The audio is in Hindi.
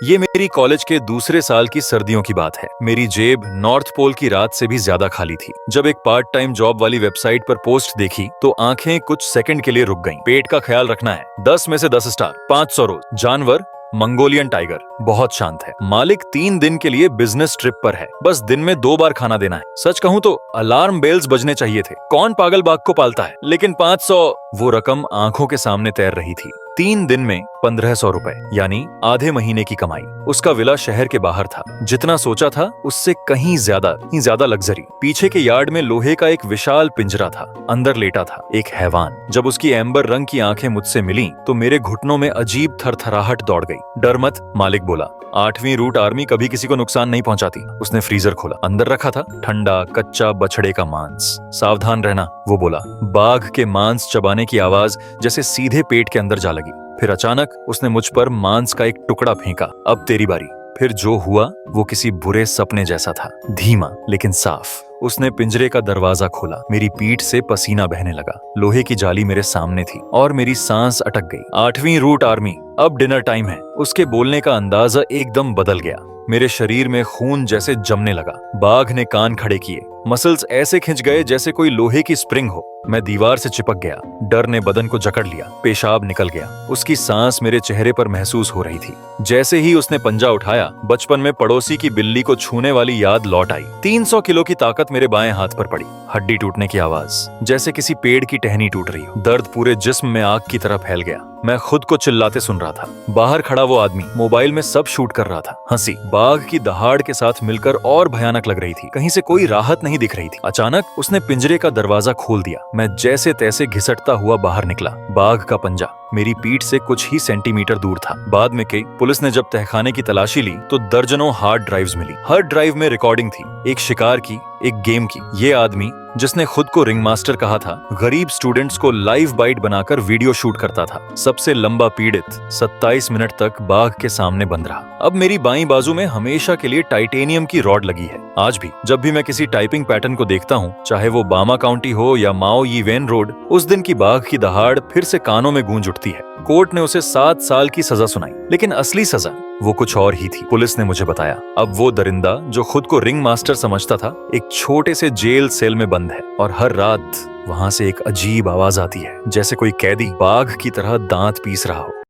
ये मेरी कॉलेज के दूसरे साल की सर्दियों की बात है। मेरी जेब नॉर्थ पोल की रात से भी ज्यादा खाली थी। जब एक पार्ट टाइम जॉब वाली वेबसाइट पर पोस्ट देखी तो आंखें कुछ सेकंड के लिए रुक गईं। पेट का ख्याल रखना है, 10 में से 10 स्टार, 500 रोज। जानवर मंगोलियन टाइगर, बहुत शांत है। मालिक 3 दिन के लिए बिजनेस ट्रिप पर है, बस दिन में 2 बार खाना देना है। सच कहूँ तो अलार्म बेल्स बजने चाहिए थे। कौन पागल बाघ को पालता है? लेकिन 500, वो रकम आंखों के सामने तैर रही थी। 3 दिन में 1500 रुपए, यानी आधे महीने की कमाई। उसका विला शहर के बाहर था। जितना सोचा था उससे कहीं ज्यादा लग्जरी। पीछे के यार्ड में लोहे का एक विशाल पिंजरा था। अंदर लेटा था एक हैवान। जब उसकी एम्बर रंग की आंखें मुझसे मिलीं, तो मेरे घुटनों में अजीब थरथराहट दौड़ गई। डर मत, मालिक बोला। 8वीं रूट आर्मी कभी किसी को नुकसान नहीं पहुंचाती। उसने फ्रीजर खोला। अंदर रखा था ठंडा कच्चा बछड़े का मांस। सावधान रहना, वो बोला। बाघ के मांस चबाने की आवाज जैसे सीधे पेट के अंदर जा लगी। फिर अचानक उसने मुझ पर मांस का एक टुकड़ा फेंका। अब तेरी बारी। फिर जो हुआ वो किसी बुरे सपने जैसा था। धीमा लेकिन साफ। उसने पिंजरे का दरवाजा खोला। मेरी पीठ से पसीना बहने लगा। लोहे की जाली मेरे सामने थी और मेरी सांस अटक गई। 8वीं रूट आर्मी, अब डिनर टाइम है। उसके बोलने का अंदाजा एकदम बदल गया। मेरे शरीर में खून जैसे जमने लगा। बाघ ने कान खड़े किए। मसल्स ऐसे खिंच गए जैसे कोई लोहे की स्प्रिंग हो। मैं दीवार से चिपक गया। डर ने बदन को जकड़ लिया। पेशाब निकल गया। उसकी सांस मेरे चेहरे पर महसूस हो रही थी। जैसे ही उसने पंजा उठाया, बचपन में पड़ोसी की बिल्ली को छूने वाली याद लौट आई। 300 किलो की ताकत मेरे बाएं हाथ पर पड़ी। हड्डी टूटने की आवाज, जैसे किसी पेड़ की टहनी टूट रही हो। दर्द पूरे जिस्म में आग की तरह फैल गया। मैं खुद को चिल्लाते सुन रहा था। बाहर खड़ा वो आदमी मोबाइल में सब शूट कर रहा था। हंसी बाघ की दहाड़ के साथ मिलकर और भयानक लग रही थी। कहीं से कोई राहत नहीं दिख रही थी। अचानक उसने पिंजरे का दरवाजा खोल दिया। मैं जैसे तैसे घिसटता हुआ बाहर निकला। बाघ का पंजा मेरी पीठ से कुछ ही सेंटीमीटर दूर था। बाद में कई पुलिस ने जब तहखाने की तलाशी ली तो दर्जनों हार्ड ड्राइव्स मिली। हर ड्राइव में रिकॉर्डिंग थी, एक शिकार की, एक गेम की। ये आदमी जिसने खुद को रिंग मास्टर कहा था, गरीब स्टूडेंट्स को लाइव बाइट बनाकर वीडियो शूट करता था। सबसे लंबा पीड़ित 27 मिनट तक बाघ के सामने बंद रहा। अब मेरी बाईं बाजू में हमेशा के लिए टाइटेनियम की रॉड लगी है। आज भी जब भी मैं किसी टाइपिंग पैटर्न को देखता हूँ, चाहे वो बामा काउंटी हो या माओ यी वेन रोड, उस दिन की बाघ की दहाड़ फिर से कानों में गूंज उठती है। कोर्ट ने उसे 7 साल की सजा सुनाई, लेकिन असली सजा वो कुछ और ही थी। पुलिस ने मुझे बताया, अब वो दरिंदा जो खुद को रिंग मास्टर समझता था, एक छोटे से जेल सेल में बंद है और हर रात वहां से एक अजीब आवाज आती है, जैसे कोई कैदी बाघ की तरह दांत पीस रहा हो।